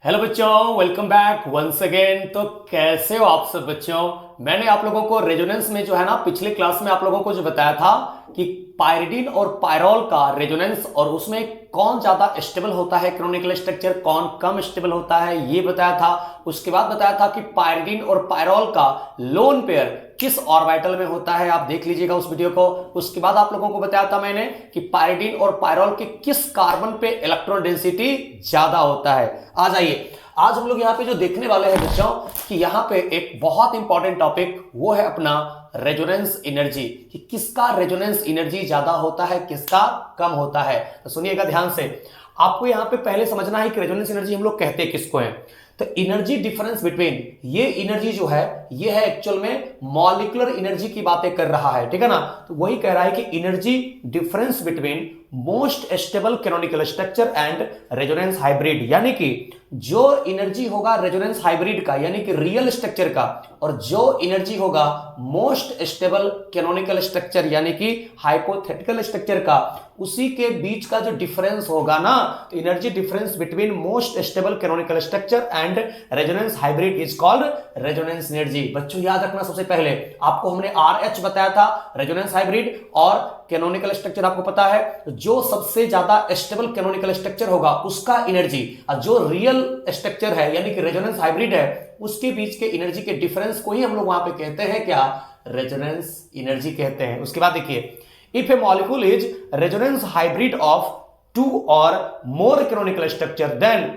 Hello बच्चों, welcome back once again. तो कैसे हो आप सब बच्चों। मैंने आप लोगों को रेजोनेंस में जो है ना पिछले क्लास में आप लोगों को जो बताया था कि पायरिडीन और पायरोल का रेजोनेंस और उसमें कौन ज्यादा स्टेबल होता है कैनोनिकल स्ट्रक्चर, कौन कम स्टेबल होता है, ये बताया था। उसके बाद बताया था कि पायरिडीन और पायरोल का लोन पेयर किस ऑर्बिटल में होता है, आप देख लीजिएगा उस वीडियो को। उसके बाद आप लोगों को बताया था मैंने कि पायरिडीन और पायरोल के किस कार्बन पे इलेक्ट्रॉन डेंसिटी ज्यादा होता है। आ जाइए, आज हम लोग यहाँ पे जो देखने वाले हैं बच्चों कि यहाँ पे एक बहुत इंपॉर्टेंट टॉपिक वो है अपना रेजोनेंस एनर्जी, कि किसका रेजोनेंस एनर्जी ज्यादा होता है, किसका कम होता है। तो सुनिएगा ध्यान से, आपको यहाँ पे पहले समझना है कि रेजोनेंस एनर्जी हम लोग कहते किसको है। तो एनर्जी डिफरेंस बिटवीन, ये एनर्जी जो है ये है एक्चुअल में मॉलिक्यूलर एनर्जी की बातें कर रहा है, ठीक है ना। तो वही कह रहा है कि energy difference between most stable canonical structure and resonance hybrid, यानी कि जो एनर्जी होगा रेजोनेंस हाइब्रिड का यानी कि रियल स्ट्रक्चर का, और जो एनर्जी होगा मोस्ट स्टेबल कैनोनिकल स्ट्रक्चर यानी कि हाइपोथेटिकल स्ट्रक्चर का, उसी के बीच का जो डिफरेंस होगा ना, तो energy difference between most stable canonical structure and resonance hybrid is called resonance energy. बच्चों याद रखना, सबसे पहले आपको हमने RH बताया था रेजोनेंस हाइब्रिड, और कैनोनिकल स्ट्रक्चर आपको पता है जो सबसे ज्यादा स्टेबल कैनोनिकल स्ट्रक्चर होगा उसका एनर्जी, और जो रियल स्ट्रक्चर है यानी कि रेजोनेंस हाइब्रिड है उसके बीच के एनर्जी के डिफरेंस को ही हम लोग वहां पे कहते हैं क्या, रेजोनेंस एनर्जी कहते हैं। उसके बाद देखिए, if A molecule is resonance hybrid of 2 or more canonical structure then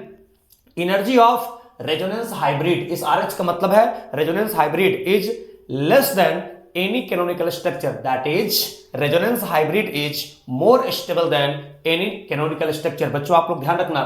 energy of resonance hybrid, इस RH का मतलब है resonance hybrid, is less than any canonical structure, that is resonance hybrid is more stable then any canonical structure. बच्चों आप लोग ध्यान रखना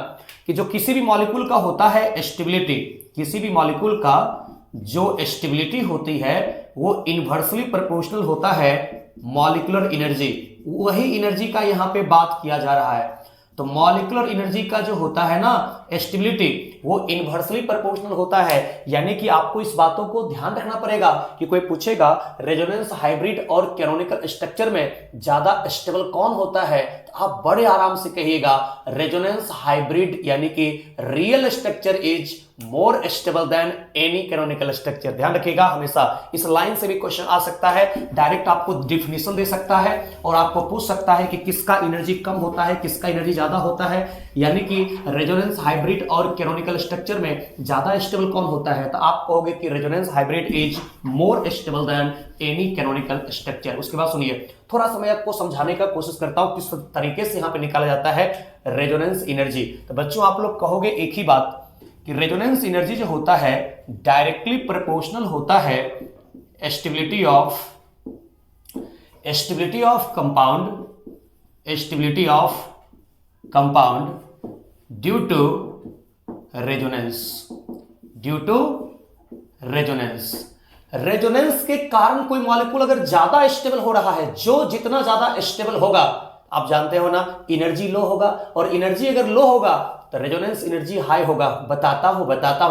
कि जो किसी भी मॉलिक्यूल का होता है स्टेबिलिटी, किसी भी मॉलिक्यूल का जो स्टेबिलिटी होती है वो इनवर्सली प्रोपोर्शनल होता है मॉलिक्यूलर एनर्जी, वही एनर्जी का यहां पे बात किया जा रहा है। तो मॉलिक्यूलर एनर्जी का जो होता है ना स्टेबिलिटी, वो इनवर्सली प्रोपोर्शनल होता है। यानी कि आपको इस बातों को ध्यान रखना पड़ेगा कि कोई पूछेगा रेजोनेंस हाइब्रिड और कैनोनिकल स्ट्रक्चर में ज्यादा स्टेबल कौन होता है, तो आप बड़े आराम से कहिएगा रेजोनेंस हाइब्रिड यानी कि real structure is more stable then any canonical structure. ध्यान रखिएगा, हमेशा इस लाइन से भी क्वेश्चन आ सकता है, डायरेक्ट आपको डिफिनेशन दे सकता है और आपको पूछ सकता है कि किसका एनर्जी कम होता है, किसका एनर्जी ज्यादा होता है, यानी कि रेजोनेंस हाइब्रिड और कैनोनिकल स्ट्रक्चर में ज्यादा स्टेबल कौन होता है, तो आप कहोगे कि resonance hybrid is more stable then any canonical structure. उसके बाद सुनिए, थोड़ा सा मैं आपको समझाने का कोशिश करता हूं किस तरीके से यहां पे निकाला जाता है रेजोनेंस एनर्जी। तो बच्चों आप लोग कहोगे एक ही बात कि रेजोनेंस एनर्जी जो होता है डायरेक्टली प्रोपोर्शनल होता है stability of compound due to resonance के कारण कोई मॉलिक्यूल अगर ज्यादा स्टेबल हो रहा है, जो जितना ज्यादा स्टेबल होगा, आप जानते हो ना एनर्जी लो होगा, और एनर्जी अगर लो होगा तो रेजोनेंस एनर्जी हाई होगा। बताता हूं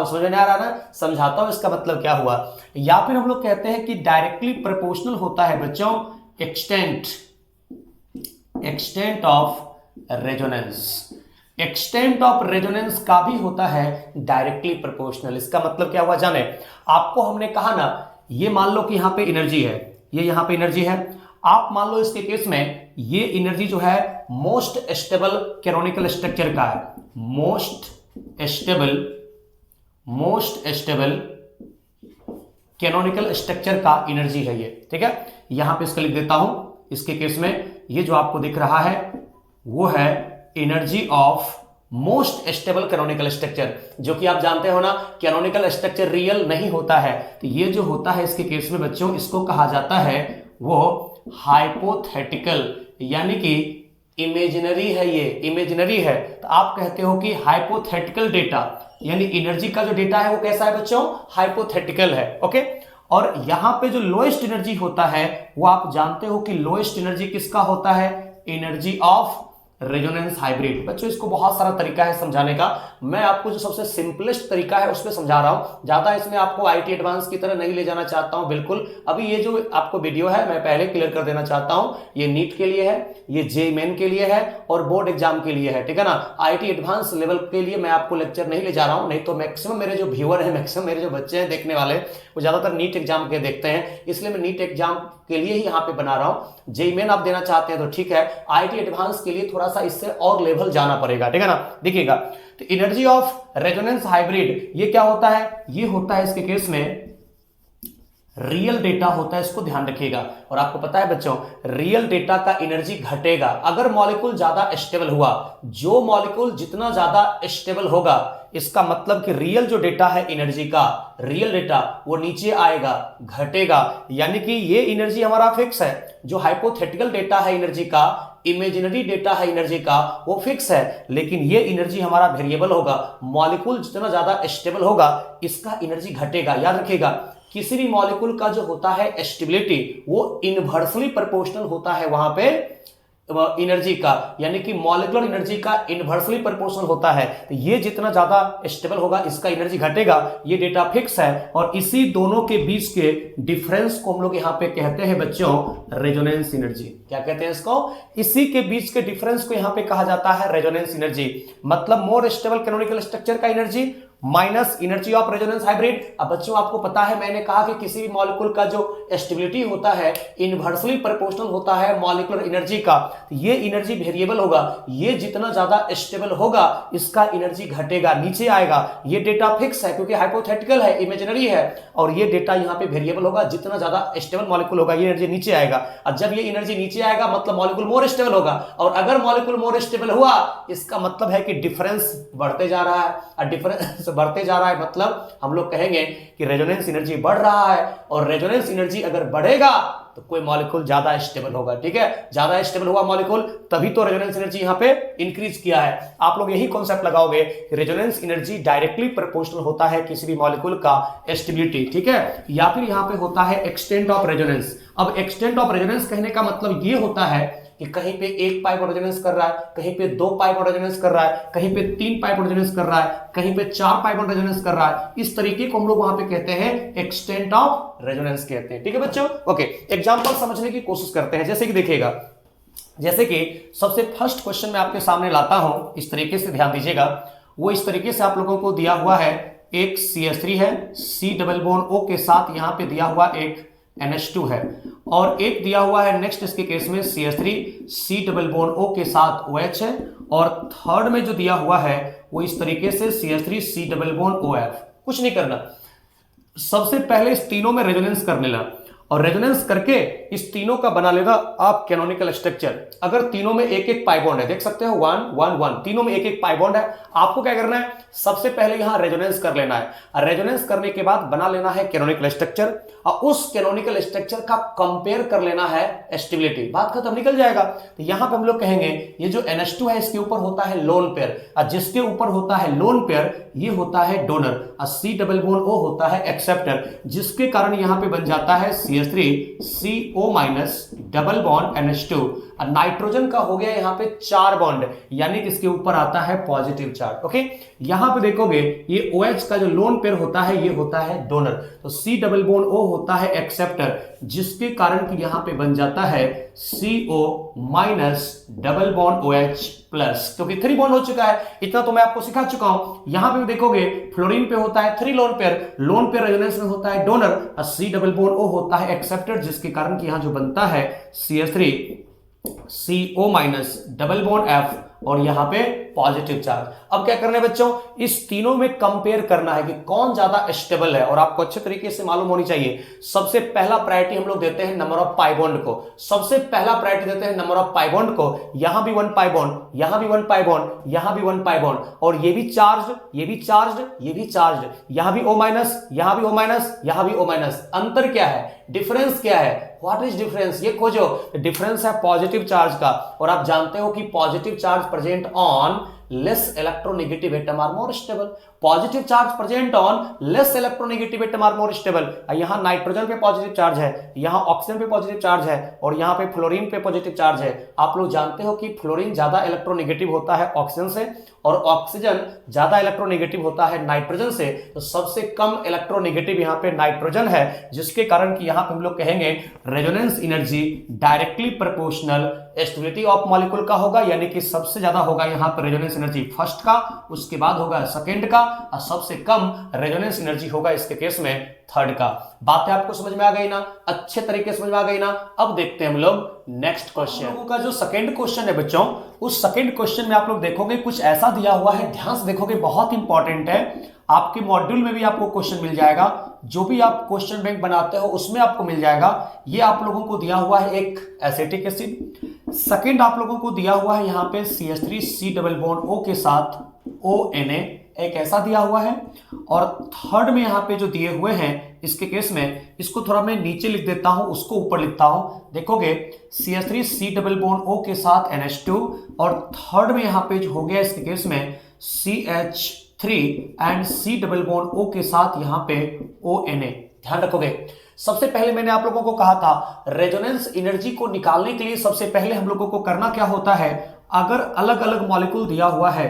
समझ में आ रहा ना, समझाता हूं इसका मतलब क्या हुआ। या फिर हम लोग कहते हैं कि डायरेक्टली प्रोपोर्शनल होता है बच्चों एक्सटेंट ऑफ रेजोनेंस का भी होता है डायरेक्टली प्रोपोर्शनल। इसका मतलब क्या हुआ जाने, आपको हमने कहा ना, ये मान लो कि यहां पे एनर्जी है, ये यहां पे एनर्जी है, आप मान लो इसके केस में ये एनर्जी जो है मोस्ट स्टेबल कैनोनिकल स्ट्रक्चर का है, मोस्ट स्टेबल कैनोनिकल स्ट्रक्चर का एनर्जी है ये, ठीक है। यहां पे इसको लिख देता हूं, इसके केस में ये जो आपको दिख रहा है वो है energy of most stable canonical structure, जो कि आप जानते हो ना कैनोनिकल स्ट्रक्चर रियल नहीं होता है, तो ये जो होता है इसके केस में बच्चों इसको कहा जाता है वो हाइपोथेटिकल, यानी कि इमेजिनरी है, ये इमेजिनरी है। तो आप कहते हो कि हाइपोथेटिकल डेटा, यानी एनर्जी का जो डेटा है वो कैसा है बच्चों, हाइपोथेटिकल है, ओके। और यहां पे जो लोएस्ट एनर्जी होता है वो आप जानते हो कि लोएस्ट एनर्जी किसका होता है, एनर्जी ऑफ रेजोनेंस हाइब्रिड। बच्चों इसको बहुत सारा तरीका है समझाने का, मैं आपको जो सबसे सिंपलेस्ट तरीका है उस पर समझा रहा हूं, ज्यादा इसमें आपको आईटी एडवांस की तरह नहीं ले जाना चाहता हूं। बिल्कुल अभी ये जो आपको वीडियो है मैं पहले क्लियर कर देना चाहता हूं, ये नीट के लिए है, ये जेईई मेन के लिए है और बोर्ड एग्जाम के लिए है, ठीक है ना। आईटी एडवांस लेवल के लिए मैं आपको लेक्चर नहीं ले जा रहा हूं, नहीं तो मैक्सिमम मेरे जो व्यूअर है, मैक्सिमम मेरे जो बच्चे हैं देखने वाले, वो ज्यादातर नीट एग्जाम के देखते हैं, इसलिए मैं नीट एग्जाम के लिए ही यहाँ पे बना रहा हूं। जेईई मेन आप देना चाहते हैं तो ठीक है, आईटी एडवांस के लिए थोड़ा सा इससे और लेवल जाना पड़ेगा, ठीक है ना। देखिएगा तो एनर्जी ऑफ रेजोनेंस हाइब्रिड ये क्या होता है, ये होता है इसके केस में रियल डेटा होता है, इसको ध्यान रखिएगा। और आपको पता है बच्चों, रियल डेटा का एनर्जी घटेगा अगर मॉलिक्यूल ज्यादा स्टेबल हुआ। जो मॉलिक्यूल जितना ज्यादा स्टेबल होगा, इसका मतलब कि रियल जो डेटा है एनर्जी का, रियल डेटा वो नीचे आएगा, घटेगा। यानी कि ये एनर्जी हमारा फिक्स है। जो हाइपोथेटिकल डेटा है एनर्जी का, इमेजिनरी डेटा है एनर्जी का, वो फिक्स है, लेकिन ये एनर्जी हमारा वेरिएबल होगा। मॉलिक्यूल जितना ज्यादा स्टेबल होगा, इसका एनर्जी घटेगा। याद रखिएगा, किसी भी मॉलिक्यूल का जो होता है स्टेबिलिटी, वो इनवर्सली प्रोपोर्शनल होता है वहां पे एनर्जी का, यानी कि मॉलिक्यूलर एनर्जी का इनवर्सली प्रोपोर्शनल होता है। तो ये जितना ज्यादा स्टेबल होगा, इसका एनर्जी घटेगा। ये डेटा फिक्स है और इसी दोनों के बीच के डिफरेंस को हम लोग यहां पे कहते हैं बच्चों रेजोनेंस एनर्जी। क्या कहते हैं इसको? इसी के बीच के डिफरेंस को यहां पे कहा जाता है रेजोनेंस एनर्जी। मतलब मोर स्टेबल कैनोनिकल स्ट्रक्चर का energy minus energy of resonance hybrid. अब बच्चों आपको पता है, मैंने कहा कि किसी भी मॉलिक्यूल का जो स्टेबिलिटी होता है इनवर्सली प्रोपोर्शनल होता है मॉलिक्यूलर एनर्जी का। ये एनर्जी वेरिएबल होगा। ये जितना ज्यादा स्टेबल होगा, इसका एनर्जी घटेगा, नीचे आएगा। ये डेटा फिक्स है क्योंकि हाइपोथेटिकल है, इमेजिनरी है, और ये डेटा यहाँ पे वेरिएबल होगा। जितना ज्यादा स्टेबल मॉलिक्यूल होगा, ये एनर्जी नीचे आएगा। और जब ये एनर्जी नीचे आएगा, मतलब मॉलिक्यूल मोर स्टेबल होगा। और अगर मॉलिक्यूल मोर स्टेबल हुआ, इसका मतलब है कि डिफरेंस बढ़ते जा रहा है। और डिफरेंस बढ़ते जा रहा है मतलब हम लोग कहेंगे कि रेजोनेंस एनर्जी बढ़ रहा है। और रेजोनेंस एनर्जी अगर बढ़ेगा तो कोई मॉलिक्यूल ज्यादा स्टेबल होगा, ठीक है। ज्यादा स्टेबल हुआ मॉलिक्यूल, तभी तो रेजोनेंस एनर्जी यहां पे इंक्रीज किया है। आप लोग यही कॉन्सेप्ट लगाओगे कि रेजोनेंस एनर्जी डायरेक्टली प्रोपोर्शनल होता है किसी भी मॉलिक्यूल का स्टेबिलिटी, ठीक है। या फिर यहां पे होता है एक्सटेंट ऑफ रेजोनेंस। अब एक्सटेंट ऑफ रेजोनेंस कहने का मतलब ये होता है कि कहीं पे 1 पाई पर रेजोनेंस कर रहा है, कहीं पे 2 पाई पर रेजोनेंस कर रहा है, कहीं पे 3 पाई पर रेजोनेंस कर रहा है, कहीं पे 4 पाई पर रेजोनेंस कर रहा है। इस तरीके को हम लोग वहां पे कहते हैं एक्सटेंट ऑफ रेजोनेंस कहते हैं, ठीक है बच्चों। ओके, एग्जांपल समझने की कोशिश करते हैं। जैसे कि देखिएगा, जैसे कि सबसे फर्स्ट क्वेश्चन मैं आपके सामने लाता हूं, इस तरीके से ध्यान दीजिएगा। वो इस तरीके से आप लोगों को दिया हुआ है, एक CH3 है, C डबल बॉन्ड O के साथ यहां पे दिया हुआ एक NH2 है, और एक दिया हुआ है नेक्स्ट इसके केस में CH3 C double bond O के साथ OH है, और थर्ड में जो दिया हुआ है वो इस तरीके से CH3 C double bond OF। कुछ नहीं करना, सबसे पहले इस तीनों में रेजोनेंस कर लेना, और रेजोनेंस करके इस तीनों का बना लेगा आप कैनोनिकल स्ट्रक्चर। अगर तीनों में एक एक पाई बॉन्ड है, देख सकते हो 1 1 1, तीनों में एक एक पाई बॉन्ड है। आपको क्या करना है, सबसे पहले यहां रेजोनेंस कर लेना है। रेजोनेंस करने के बाद बना लेना है कैनोनिकल स्ट्रक्चर, और उस कैनोनिकल स्ट्रक्चर का कंपेयर कर लेना है स्टेबिलिटी। बात खत्म, निकल जाएगा। तो यहां पे हम लोग कहेंगे ये जो NH2 है, इसके ऊपर होता है लोन पेयर, और जिसके ऊपर होता है लोन पेयर ये होता है डोनर, और C डबल बॉन्ड O होता है एक्सेप्टर, जिसके कारण यहां पे बन जाता है CH3 CO minus double bond NH2। और नाइट्रोजन का हो गया यहां पे 4 बॉन्ड, यानी कि इसके ऊपर आता है पॉजिटिव चार्ज। ओके, यहां पे देखोगे ये OH का जो लोन पेयर होता है ये होता है डोनर, तो C डबल बॉन्ड O होता है एक्सेप्टर, जिसके कारण कि यहां पे बन जाता है CO minus double bond OH plus, क्योंकि 3 बॉन्ड हो चुका है। इतना तो मैं आपको सिखा चुका हूं। यहां पे देखोगे फ्लोरीन पे होता है 3 lone pair, lone pair resonance में होता है डोनर, और C डबल बॉन्ड O होता है एक्सेप्टर, जिसके कारण कि यहां जो बनता है CH3 CO minus double bond F, और यहां पे पॉजिटिव चार्ज। अब क्या करना है बच्चों, इस तीनों में कंपेयर करना है कि कौन ज्यादा स्टेबल है, और आपको अच्छे तरीके से मालूम होनी चाहिए। सबसे पहला प्रायोरिटी हम लोग देते हैं नंबर ऑफ पाई बॉन्ड को, सबसे पहला प्रायोरिटी देते हैं नंबर ऑफ पाई बॉन्ड को। यहां भी 1 पाई बॉन्ड, यहां भी 1 पाई बॉन्ड, यहां भी 1 पाई बॉन्ड, और ये भी चार्ज, ये भी चार्ज, ये भी चार्ज, यहां भी O माइनस, यहां भी O माइनस, यहां भी O माइनस। अंतर क्या है, डिफरेंस क्या है, व्हाट इज डिफरेंस, ये खोजो। डिफरेंस है पॉजिटिव चार्ज का, और आप जानते हो कि positive charge present on less electronegative atom are more stable. Positive charge present on less electronegative atom are more stable. यहां नाइट्रोजन पे पॉजिटिव चार्ज है, यहां ऑक्सीजन पे पॉजिटिव चार्ज है और यहां पे फ्लोरीन पे पॉजिटिव चार्ज है। आप लोग जानते हो कि फ्लोरीन ज्यादा इलेक्ट्रोनेगेटिव होता है ऑक्सीजन से और ऑक्सीजन ज्यादा इलेक्ट्रोनेगेटिव होता है नाइट्रोजन से। तो सबसे कम इलेक्ट्रोनेगेटिव यहां पे नाइट्रोजन है, जिसके कारण कि यहां पे हम लोग कहेंगे resonance energy directly proportional stability of molecule का होगा, यानी कि सबसे ज्यादा होगा यहां पर रेजोनेंस एनर्जी फर्स्ट का, उसके बाद होगा सेकंड का और सबसे कम रेजोनेंस एनर्जी होगा इसके केस में थर्ड का। बातें आपको समझ में आ गई ना, अच्छे तरीके से समझ में आ गई ना। अब देखते हैं हम लोग नेक्स्ट क्वेश्चन। लोगों का जो सेकंड क्वेश्चन है बच्चों, उस सेकंड क्वेश्चन में आप लोग देखोगे कुछ ऐसा दिया हुआ है, ध्यान से देखोगे, बहुत इंपॉर्टेंट है। आपके मॉड्यूल में भी आपको क्वेश्चन मिल जाएगा, जो भी आप क्वेश्चन बैंक बनाते हो उसमें आपको मिल जाएगा। ये आप लोगों को दिया हुआ है एक एसिटिक एसिड, सेकंड आप लोगों को दिया हुआ है यहाँ पे CH3C डबल बॉन्ड O के साथ ONA, एक ऐसा दिया हुआ है। और थर्ड में यहाँ पे जो दिए हुए हैं इसके केस में, इसको थोड़ा मैं नीचे लिख देता हूं, उसको ऊपर लिखता हूं। देखोगे CH3C डबल बॉन्ड O के साथ NH2 और थर्ड में यहाँ पे जो हो गया इसके केस में CH3 and C double bond O के साथ यहाँ पे ONA। ध्यान रखोगे, सबसे पहले मैंने आप लोगों को कहा था रेजोनेंस एनर्जी को निकालने के लिए सबसे पहले हम लोगों को करना क्या होता है, अगर अलग अलग मॉलिक्यूल दिया हुआ है,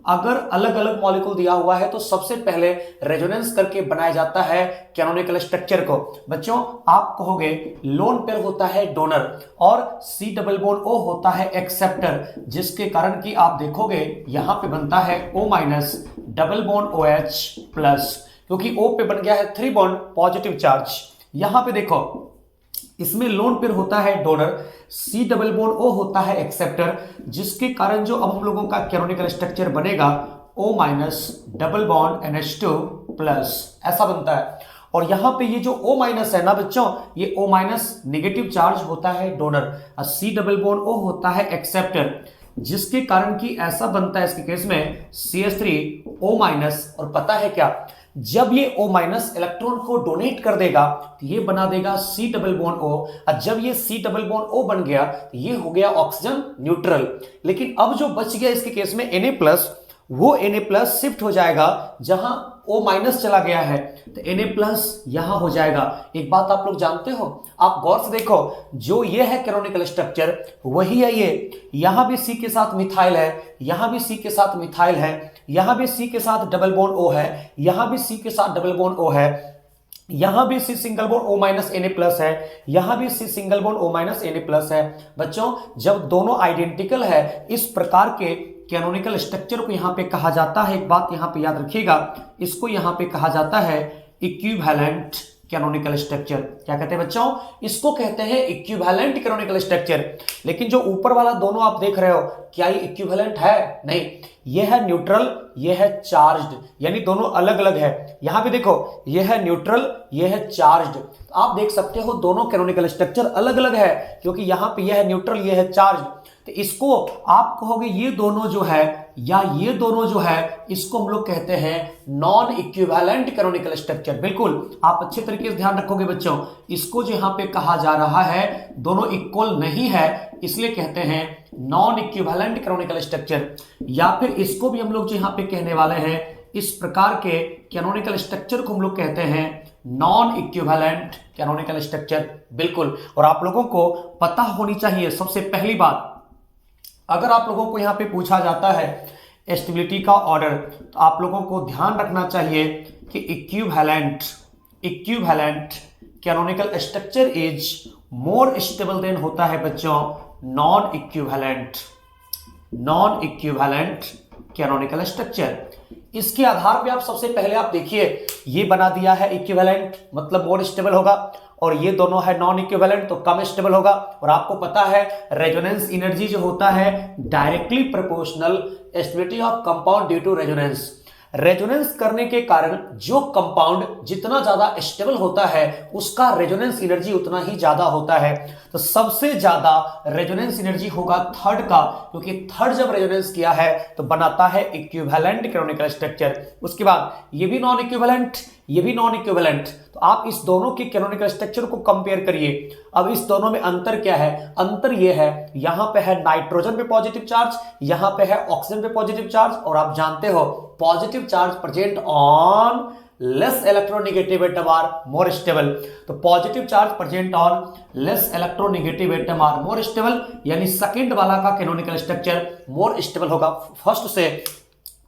अगर अलग अलग मॉलिक्यूल दिया हुआ है तो सबसे पहले रेजोनेंस करके बनाया जाता है कैनोनिकल स्ट्रक्चर को। बच्चों आप कहोगे लोन पेयर होता है डोनर और C डबल बॉन्ड O होता है एक्सेप्टर, जिसके कारण कि आप देखोगे यहां पे बनता है O minus double bond OH plus, क्योंकि O पे बन गया है 3 बॉन्ड पॉजिटिव चार्ज। यहां पे देखो इसमें लोन पेयर होता है donor, C double bond O होता है एक्सेप्टर, जिसके कारण जो अब हम लोगों का कैनोनिकल स्ट्रक्चर बनेगा O minus double bond NH2 plus, ऐसा बनता है। और यहां पे ये जो O माइनस है ना बच्चों, ये O माइनस नेगेटिव चार्ज होता है डोनर और C डबल बॉन्ड O होता है एक्सेप्टर, जिसके कारण कि ऐसा बनता है इसके केस में CH3O माइनस। और पता है क्या, जब ये O माइनस इलेक्ट्रॉन को डोनेट कर देगा तो ये बना देगा C डबल बॉन्ड O, और जब ये C डबल बॉन्ड O बन गया तो ये हो गया ऑक्सीजन न्यूट्रल। लेकिन अब जो बच गया इसके केस में Na प्लस, वो Na प्लस शिफ्ट हो जाएगा जहां O माइनस चला गया है, तो Na प्लस यहां हो जाएगा। एक बात आप लोग जानते हो, आप गौर से देखो, जो ये है कैनोनिकल स्ट्रक्चर वही है ये। यहां भी C के साथ मिथाइल है, यहां भी C के साथ मिथाइल है, यहां भी C के साथ डबल बॉन्ड O है, यहां भी C के साथ डबल बॉन्ड O है, यहां भी C single bond O minus Na plus है, यहां भी C single bond O minus Na plus है। बच्चों जब दोनों आइडेंटिकल है, इस प्रकार के कैनोनिकल स्ट्रक्चर को यहां पे कहा जाता है, एक बात यहां पे याद रखिएगा, इसको यहां पे कहा जाता है इक्विवेलेंट कैनोनिकल स्ट्रक्चर। क्या कहते हैं बच्चों, इसको कहते हैं इक्विवेलेंट कैनोनिकल स्ट्रक्चर। लेकिन जो ऊपर वाला दोनों आप देख रहे हो, क्या ये इक्विवेलेंट है? नहीं, ये है न्यूट्रल, ये है चार्ज्ड, यानी दोनों अलग अलग है। यहां पे देखो, ये है न्यूट्रल, ये है चार्ज्ड। आप देख सकते हो दोनों कैनोनिकल स्ट्रक्चर अलग अलग है, क्योंकि यहां पे यह है न्यूट्रल, ये है चार्ज। तो इसको आप कहोगे ये दोनों जो है या ये दोनों जो है, इसको हम लोग कहते हैं नॉन इक्विवेलेंट कैनोनिकल स्ट्रक्चर। बिल्कुल, आप अच्छे तरीके से ध्यान रखोगे बच्चों, इसको जो यहां पे कहा जा रहा है दोनों इक्वल नहीं है, इसलिए कहते हैं नॉन इक्विवेलेंट कैनोनिकल स्ट्रक्चर। या फिर इसको भी हम लोग जो यहां पे कहने वाले हैं, इस प्रकार के कैनोनिकल स्ट्रक्चर को हम लोग कहते हैं नॉन इक्विवेलेंट कैनोनिकल स्ट्रक्चर। बिल्कुल, और आप लोगों को पता होनी चाहिए सबसे पहली बात, अगर आप लोगों को यहां पे पूछा जाता है स्टेबिलिटी का ऑर्डर, तो आप लोगों को ध्यान रखना चाहिए कि equivalent canonical structure is more stable then होता है बच्चों नॉन इक्विवेलेंट कैनोनिकल स्ट्रक्चर। इसके आधार पे आप सबसे पहले आप देखिए, ये बना दिया है इक्विवेलेंट, मतलब मोर स्टेबल होगा, और ये दोनों है नॉन इक्विवेलेंट तो कम स्टेबल होगा। और आपको पता है रेजोनेंस एनर्जी जो होता है directly proportional stability of compound due to resonance. Resonance करने के कारण जो कंपाउंड जितना ज्यादा स्टेबल होता है उसका रेजोनेंस एनर्जी उतना ही ज्यादा होता है। तो सबसे ज्यादा रेजोनेंस एनर्जी होगा थर्ड का, क्योंकि थर्ड जब रेजोनेंस किया है तो बनाता है इक्विवेलेंट कैनोनिकल स्ट्रक्चर। उसके बाद ये भी नॉन इक्विवेलेंट, ये भी नॉन इक्विवेलेंट। तो आप इस दोनों के कैनोनिकल स्ट्रक्चर को कंपेयर करिए। अब इस दोनों में अंतर क्या है? अंतर ये है, यहां पे है नाइट्रोजन पे पॉजिटिव चार्ज, यहां पे है ऑक्सीजन पे पॉजिटिव चार्ज, और आप जानते हो positive charge present on less electronegative atom are more stable. तो positive charge present on less electronegative atom are more stable, यानी सेकंड वाला का कैनोनिकल स्ट्रक्चर मोर स्टेबल होगा फर्स्ट से।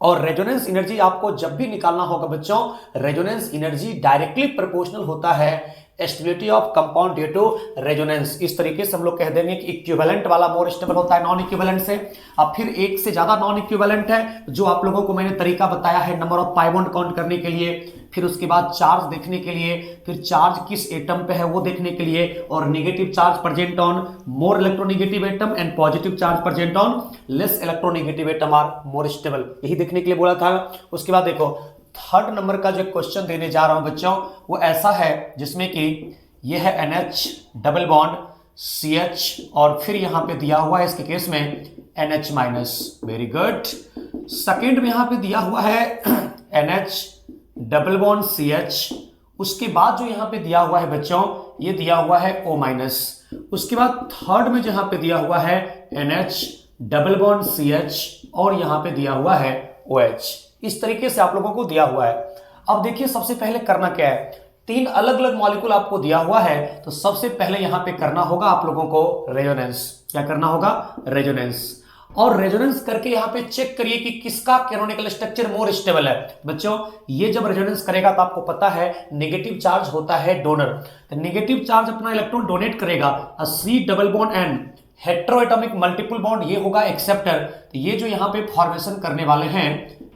और रेजोनेंस एनर्जी आपको जब भी निकालना होगा बच्चों, रेजोनेंस एनर्जी डायरेक्टली प्रोपोर्शनल होता है stability of compound due to resonance. इस तरीके से हम लोग कह देंगे कि इक्विवेलेंट वाला मोर स्टेबल होता है नॉन इक्विवेलेंट से। अब फिर एक से ज्यादा नॉन इक्विवेलेंट है, जो आप लोगों को मैंने तरीका बताया है number of pi bond count करने के लिए, फिर उसके बाद चार्ज देखने के लिए, फिर चार्ज किस एटम पे है वो देखने के लिए, और negative charge present on more electronegative atom and positive charge present on less electronegative atom are more stable, यही देखने के लिए बोला था। उसके बाद देखो थर्ड नंबर का जो क्वेश्चन देने जा रहा हूं बच्चों, वो ऐसा है जिसमें कि ये है NH डबल बॉन्ड CH, और फिर यहां पे दिया हुआ है इसके केस में NH minus. Very good. Second में यहां पे दिया हुआ है NH डबल बॉन्ड CH, उसके बाद जो यहां पे दिया हुआ है बच्चों, ये दिया हुआ है O माइनस। उसके बाद थर्ड में जहां पे दिया हुआ है NH डबल बॉन्ड CH, और यहां पे दिया हुआ है OH। इस तरीके से आप लोगों को दिया हुआ है। अब देखिए सबसे पहले करना क्या है, तीन अलग अलग मॉलिक्यूल आपको दिया हुआ है, तो सबसे पहले यहां पे करना होगा आप लोगों को रेजोनेंस। क्या करना होगा? रेजोनेंस। और रेजोनेंस करके यहां पे चेक करिए कि किसका कैनोनिकल स्ट्रक्चर मोर स्टेबल है। बच्चों ये जब रेजोनेंस करेगा तो आपको पता है नेगेटिव चार्ज होता है डोनर, तो नेगेटिव चार्ज अपना इलेक्ट्रॉन डोनेट करेगा। C double bond N heteroatomic multiple bond ये होगा एक्सेप्टर। तो ये जो यहां पे फॉर्मेशन करने वाले हैं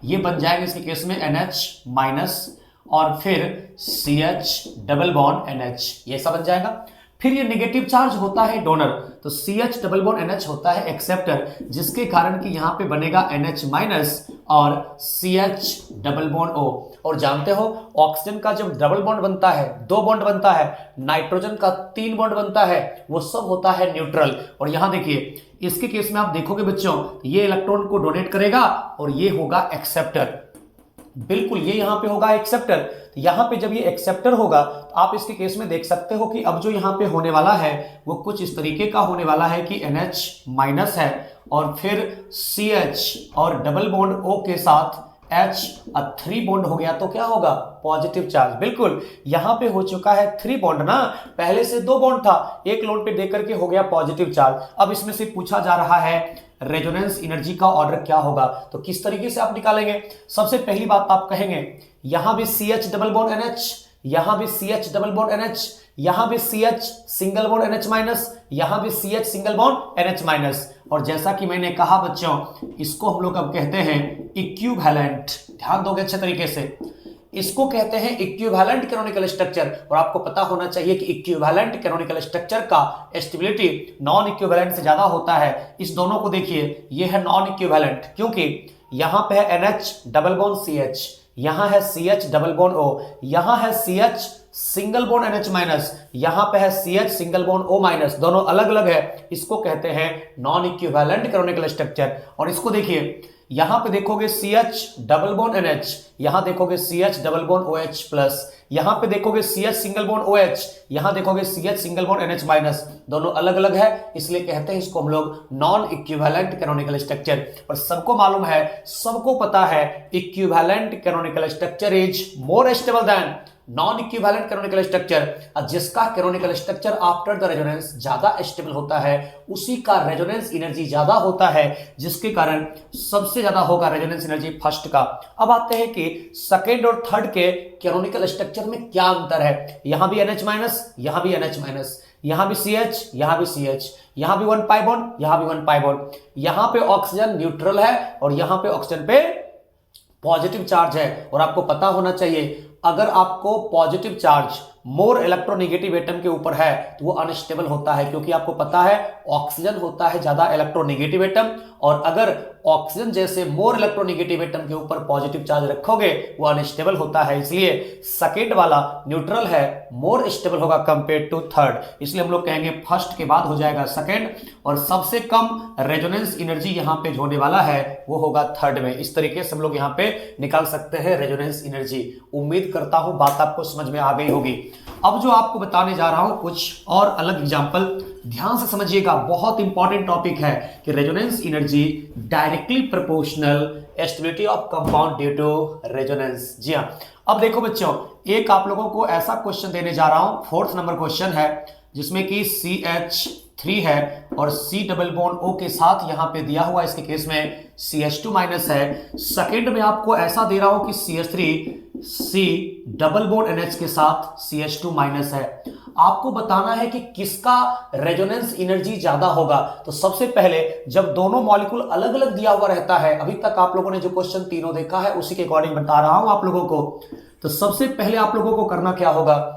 ये बन जाएंगे इसके केस में NH माइनस, और फिर CH डबल बॉन्ड NH, ये सब बन जाएगा। फिर ये नेगेटिव चार्ज होता है डोनर, तो CH डबल बॉन्ड NH होता है एक्सेप्टर, जिसके कारण कि यहां पे बनेगा NH माइनस और CH डबल बॉन्ड O। और जानते हो ऑक्सीजन का जब डबल बॉन्ड बनता है 2 बॉन्ड बनता है, नाइट्रोजन का 3 बॉन्ड बनता है, वो सब होता है न्यूट्रल। और यहां देखिए इसके केस में आप देखोगे बच्चों, ये इलेक्ट्रॉन को डोनेट करेगा और ये होगा एक्सेप्टर। बिल्कुल ये यहां पे होगा एक्सेप्टर। तो यहां पे जब ये एक्सेप्टर होगा तो आप इसके केस में देख सकते हो कि अब जो यहां पे होने वाला है वो कुछ इस तरीके का होने वाला है कि NH माइनस है, और फिर CH और डबल बॉन्ड O के साथ H 3 बॉन्ड हो गया, तो क्या होगा? Positive charge. बिल्कुल यहां पे हो चुका है 3 बॉन्ड ना, पहले से 2 बॉन्ड था, एक लोन पे देकर के हो गया पॉजिटिव चार्ज। अब इसमें से पूछा जा रहा है रेजोनेंस एनर्जी का ऑर्डर क्या होगा, तो किस तरीके से आप निकालेंगे? सबसे पहली बात आप कहेंगे यहां भी CH डबल बॉन्ड NH, यहां भी CH डबल बॉन्ड NH, यहां भी CH single bond NH minus, यहां भी CH single bond NH minus. और जैसा कि मैंने कहा बच्चों, इसको हम लोग अब कहते हैं इक्विवेलेंट। ध्यान दोगे अच्छे तरीके से, इसको कहते हैं इक्विवेलेंट कैनोनिकल स्ट्रक्चर। और आपको पता होना चाहिए कि इक्विवेलेंट कैनोनिकल स्ट्रक्चर का स्टेबिलिटी नॉन इक्विवेलेंट से ज्यादा होता है। इस दोनों को देखिए, ये है नॉन इक्विवेलेंट, क्योंकि यहां पे है NH डबल बॉन्ड CH, यहां है CH डबल बॉन्ड O, यहां है CH single bond NH minus, यहां पे है CH single bond O minus, दोनों अलग अलग है। इसको कहते हैं नॉन इक्विवेलेंट कैनोनिकल स्ट्रक्चर। और इसको देखिए, यहां पे देखोगे CH डबल बॉन्ड NH, यहां देखोगे CH double bond OH plus, यहां पे देखोगे CH सिंगल बॉन्ड OH, यहां देखोगे CH single bond NH minus, दोनों अलग अलग है, इसलिए कहते हैं इसको हम लोग नॉन इक्विवेलेंट कैनोनिकल स्ट्रक्चर। और सबको मालूम है, सबको पता है equivalent canonical structure is more stable than non equivalent canonical structure. जिसका canonical structure after the resonance ज्यादा स्टेबल होता है, उसी का रेजोनेंस एनर्जी ज्यादा होता है, जिसके कारण सबसे ज्यादा होगा रेजोनेंस एनर्जी फर्स्ट का। अब आते हैं कि सेकेंड और थर्ड के कैनोनिकल स्ट्रक्चर में क्या अंतर है। यहां भी NH माइनस, यहां भी NH माइनस, यहां भी CH, यहां भी CH, यहां भी 1 पाई बॉन्ड, यहां भी 1 पाई बॉन्ड, यहां पे ऑक्सीजन न्यूट्रल है और यहां पे ऑक्सीजन पे पॉजिटिव चार्ज है। और आपको पता होना चाहिए, अगर आपको positive charge more electronegative atom के ऊपर है तो वो अनस्टेबल होता है, क्योंकि आपको पता है ऑक्सीजन होता है ज्यादा इलेक्ट्रोनेगेटिव एटम, और अगर ऑक्सीजन जैसे मोर इलेक्ट्रोनेगेटिव एटम के ऊपर पॉजिटिव चार्ज रखोगे वो अनस्टेबल होता है। इसलिए सेकेंड वाला न्यूट्रल है, मोर स्टेबल होगा कंपेयर टू थर्ड, इसलिए हम लोग कहेंगे फर्स्ट के बाद हो जाएगा सेकेंड, और सबसे कम रेजोनेंस एनर्जी यहां पे होने वाला है वो होगा थर्ड में। इस तरीके से हम लोग यहां पे निकाल सकते हैं रेजोनेंस एनर्जी। उम्मीद करता हूं बात आपको समझ में आ गई होगी। अब जो आपको बताने जा रहा हूं कुछ और अलग एग्जांपल, ध्यान से समझिएगा, बहुत इंपॉर्टेंट टॉपिक है कि resonance energy directly proportional stability of compound due to resonance. जी हां, अब देखो बच्चों, एक आप लोगों को ऐसा क्वेश्चन देने जा रहा हूं, फोर्थ नंबर क्वेश्चन है, जिसमें कि CH3 है और C डबल बॉन्ड O के साथ यहां पे दिया हुआ, इसके केस में CH2 माइनस है। सेकेंड में आपको ऐसा दे रहा हूं कि CH3 C double bond NH के साथ CH2 माइनस है। आपको बताना है कि किसका रेजोनेंस एनर्जी ज्यादा होगा। तो सबसे पहले जब दोनों मॉलिक्यूल अलग अलग दिया हुआ रहता है, अभी तक आप लोगों ने जो क्वेश्चन तीनों देखा है उसी के अकॉर्डिंग बता रहा हूं आप लोगों को। तो सबसे पहले आप लोगों को करना क्या होगा,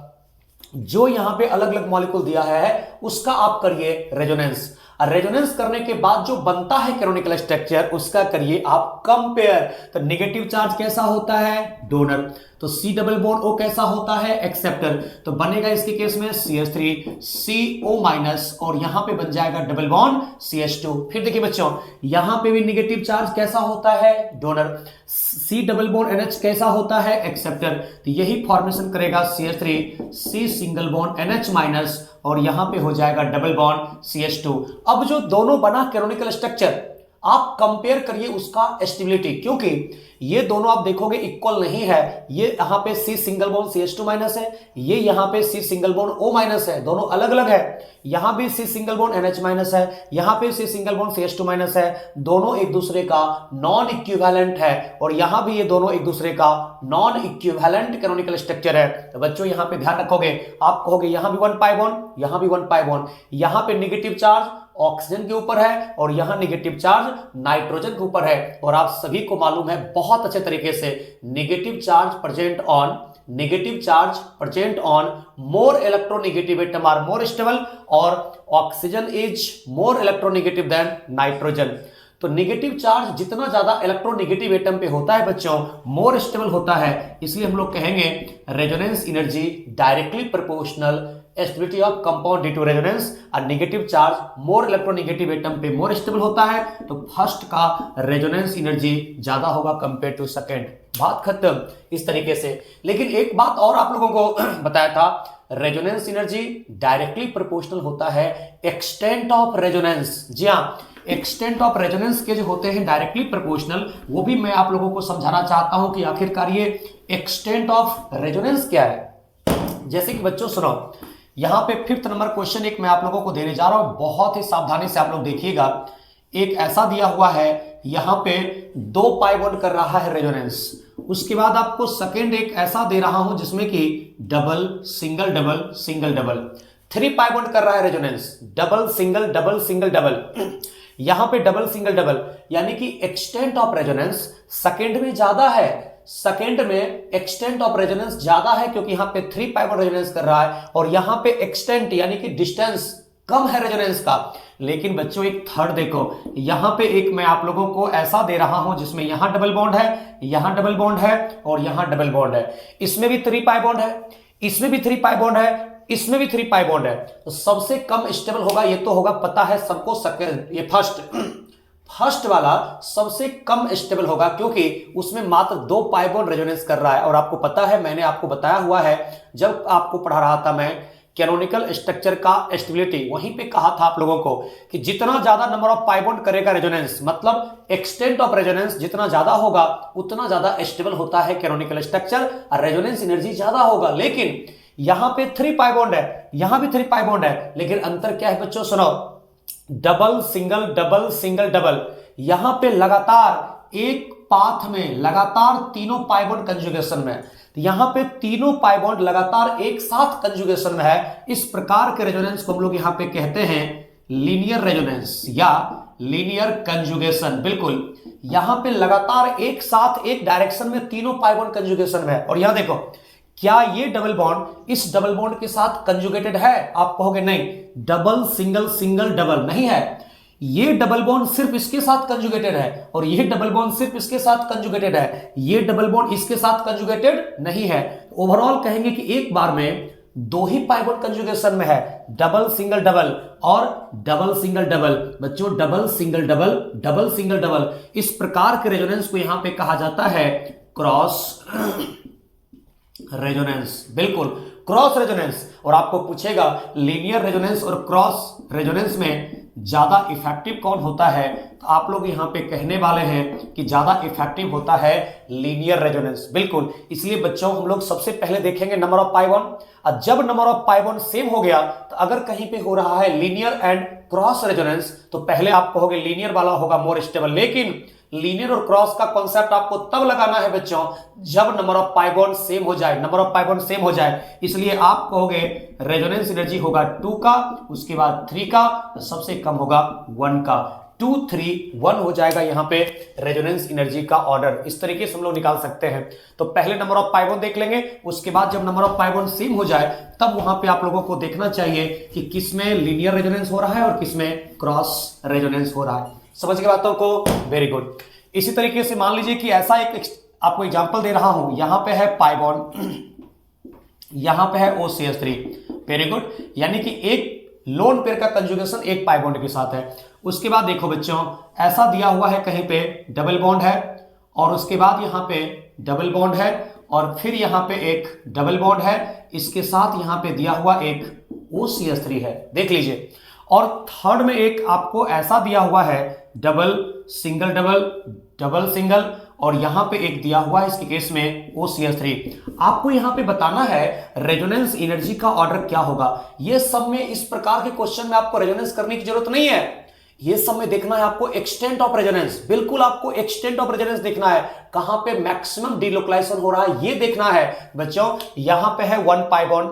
जो यहां पे अलग अलग मॉलिक्यूल दिया है उसका आप करिए रेजोनेंस, और रेजोनेंस करने के बाद जो बनता है कैनोनिकल स्ट्रक्चर उसका करिए आप कंपेयर। तो नेगेटिव चार्ज कैसा होता है, डोनर, तो C डबल बॉन्ड O कैसा होता है, एक्सेप्टर, तो बनेगा इसके केस में CH3 CO माइनस, और यहां पे बन जाएगा डबल बॉन्ड CH2। फिर देखिए बच्चों, यहां पे भी नेगेटिव चार्ज कैसा होता है, donor, C double bond NH कैसा होता है, एक्सेप्टर, तो यही फॉर्मेशन करेगा CH3 C single bond NH minus, और यहां पे हो जाएगा डबल बॉन्ड CH2। अब जो दोनों बना कैनोनिकल स्ट्रक्चर आप कंपेयर करिए उसका स्टेबिलिटी, क्योंकि ये दोनों आप देखोगे इक्वल नहीं है। ये यहां पे C single bond CH2 minus है, ये यहां पे C single bond O minus है, दोनों अलग अलग है। यहां भी C single bond NH minus है, यहां पे C single bond CH2 minus है, दोनों एक दूसरे का नॉन इक्विवेलेंट है, और यहां भी ये दोनों एक दूसरे का नॉन इक्विवेलेंट कैनोनिकल स्ट्रक्चर है। तो बच्चों यहां पे ध्यान रखोगे, आप कहोगे यहां भी 1 पाई बॉन्ड, यहां भी 1 पाई बॉन्ड, यहां पे नेगेटिव चार्ज ऑक्सीजन के ऊपर है और यहां नेगेटिव चार्ज नाइट्रोजन के ऊपर है। और आप सभी को मालूम है बहुत अच्छे तरीके से, negative charge present on more electronegative atom are more stable, और oxygen is more electronegative than nitrogen. तो नेगेटिव चार्ज जितना ज्यादा इलेक्ट्रोनेगेटिव एटम पे होता है बच्चों, मोर स्टेबल होता है। इसलिए हम लोग कहेंगे resonance energy directly proportional stability of compound due to resonance, और negative charge more electronegative atom पे मोर स्टेबल होता है, तो फर्स्ट का रेजोनेंस एनर्जी ज्यादा होगा कंपेयर टू सेकंड। बात खत्म इस तरीके से। लेकिन एक बात और आप लोगों को बताया था, रेजोनेंस एनर्जी डायरेक्टली प्रोपोर्शनल होता है एक्सटेंट ऑफ रेजोनेंस। जी हाँ, एक्सटेंट ऑफ रेजोनेंस के जो होते हैं डायरेक्टली प्रोपोर्शनल, वो भी मैं आप लोगों को समझाना चाहता हूं कि आखिरकार ये एक्सटेंट ऑफ रेजोनेंस क्या है। जैसे कि बच्चों सुनो, यहां पे फिफ्थ नंबर क्वेश्चन एक मैं आप लोगों को देने जा रहा हूं, बहुत ही सावधानी से आप लोग देखिएगा। एक ऐसा दिया हुआ है, यहां पे 2 पाई बॉन्ड कर रहा है रेजोनेंस, उसके बाद आपको सेकेंड एक ऐसा दे रहा हूं जिसमें कि double single double single double, 3 pi bond कर रहा है resonance, double single double single double, यहां पे डबल सिंगल डबल, यानी कि एक्सटेंट ऑफ रेजोनेंस सेकेंड में ज्यादा है। सेकेंड में एक्सटेंट ऑफ रेजोनेंस ज्यादा है क्योंकि यहां पे 3 पाई बॉन्ड रेजोनेंस कर रहा है, और यहां पे एक्सटेंट यानी कि डिस्टेंस कम है रेजोनेंस का। लेकिन बच्चों एक थर्ड देखो, यहां पे एक मैं आप लोगों को ऐसा दे रहा हूं जिसमें यहां डबल बॉन्ड है, यहां डबल बॉन्ड है, और यहां डबल बॉन्ड है, इसमें भी 3 पाई बॉन्ड है, इसमें भी 3 पाई बॉन्ड है, इसमें भी 3 पाई बॉन्ड है। तो सबसे कम स्टेबल होगा, ये तो होगा पता है सबको, सेकंड ये फर्स्ट वाला सबसे कम स्टेबल होगा क्योंकि उसमें मात्र 2 पाई बॉन्ड रेजोनेंस कर रहा है। और आपको पता है, मैंने आपको बताया हुआ है जब आपको पढ़ा रहा था मैं कैनोनिकल स्ट्रक्चर का स्टेबिलिटी, वहीं पे कहा था आप लोगों को कि जितना ज्यादा नंबर ऑफ पाई बॉन्ड करेगा रेजोनेंस, मतलब एक्सटेंट ऑफ रेजोनेंस जितना ज्यादा होगा उतना ज्यादा स्टेबल होता है कैनोनिकल स्ट्रक्चर, और रेजोनेंस एनर्जी ज्यादा होगा। लेकिन यहां पे 3 पाई बॉन्ड है, यहां भी 3 पाई बॉन्ड है, लेकिन अंतर क्या है बच्चों सुनो, double single double single double, यहां पे लगातार एक पाथ में लगातार तीनों पाई बॉन्ड कंजुगेशन में, तो यहां पे तीनों पाई बॉन्ड लगातार एक साथ कंजुगेशन में है। इस प्रकार के रेजोनेंस को हम लोग यहां पे कहते हैं लीनियर रेजोनेंस या लीनियर कंजुगेशन। बिल्कुल, यहां पे लगातार एक साथ एक डायरेक्शन में तीनों पाई बॉन्ड कंजुगेशन में है। और यहां देखो क्या ये डबल बॉन्ड इस डबल बॉन्ड के साथ कंजुगेटेड है? आप कहोगे नहीं, डबल सिंगल सिंगल डबल नहीं है। ये डबल बॉन्ड सिर्फ इसके साथ कंजुगेटेड है और ये डबल बॉन्ड सिर्फ इसके साथ कंजुगेटेड है, ये डबल बॉन्ड इसके साथ कंजुगेटेड नहीं है। ओवरऑल कहेंगे कि एक बार में दो ही पाई बॉन्ड कंजुगेशन में है, डबल सिंगल डबल और डबल सिंगल डबल। बच्चों double single double, double single double, इस प्रकार के रेजोनेंस को यहां पे कहा जाता है क्रॉस रेजोनेंस। बिल्कुल क्रॉस रेजोनेंस। और आपको पूछेगा लीनियर रेजोनेंस और क्रॉस रेजोनेंस में ज्यादा इफेक्टिव कौन होता है, तो आप लोग यहां पे कहने वाले हैं कि ज्यादा इफेक्टिव होता है लीनियर रेजोनेंस। बिल्कुल, इसलिए बच्चों हम लोग सबसे पहले देखेंगे नंबर ऑफ पाई बॉन्ड। और जब number of pi bond same हो गया तो अगर कहीं पे हो रहा है लीनियर एंड क्रॉस रेजोनेंस तो पहले आप कहोगे लीनियर वाला होगा मोर स्टेबल। लेकिन लीनियर और क्रॉस का कॉन्सेप्ट आपको तब लगाना है बच्चों जब number of pi bond same हो जाए, number of pi bond same हो जाए। इसलिए आप कहोगे रेजोनेंस एनर्जी होगा 2 का, उसके बाद 3 का, तो सबसे कम होगा 1 का। 2 3 1 हो जाएगा यहां पे रेजोनेंस एनर्जी का ऑर्डर। इस तरीके से हम लोग निकाल सकते हैं। तो पहले नंबर ऑफ पाई बॉन्ड देख लेंगे, उसके बाद जब number of pi bond same हो जाए तब वहां पे आप लोगों को देखना चाहिए कि किसमें लीनियर रेजोनेंस हो रहा है और किसमें क्रॉस रेजोनेंस हो रहा है। समझ के बातों को? Very good. इसी तरीके से मान लीजिए कि ऐसा एक आपको एग्जांपल दे रहा हूं, यहां पे है पाई बॉन्ड, यहां पे है OCH3। वेरी गुड, यानी कि एक लोन पेयर का कंजुगेशन एक पाई बॉन्ड के साथ है। उसके बाद देखो बच्चों ऐसा दिया हुआ है कहीं पे डबल बॉन्ड है और उसके बाद यहां पे डबल बॉन्ड है और फिर यहां पे एक डबल बॉन्ड है, इसके साथ यहां पे दिया हुआ एक OCH3 है, देख लीजिए। और थर्ड में एक आपको ऐसा दिया हुआ है double single double, double single, और यहां पे एक दिया हुआ है इसके केस में OCH3। आपको यहां पे बताना है रेजोनेंस एनर्जी का ऑर्डर क्या होगा। ये सब में इस प्रकार के क्वेश्चन में आपको रेजोनेंस करने की जरूरत नहीं है, ये सब में देखना है आपको एक्सटेंट ऑफ रेजोनेंस। बिल्कुल आपको एक्सटेंट ऑफ रेजोनेंस देखना है, कहां पे मैक्सिमम डिलोकलाइजेशन हो रहा है ये देखना है। बच्चों यहां पे है 1 पाई बॉन्ड,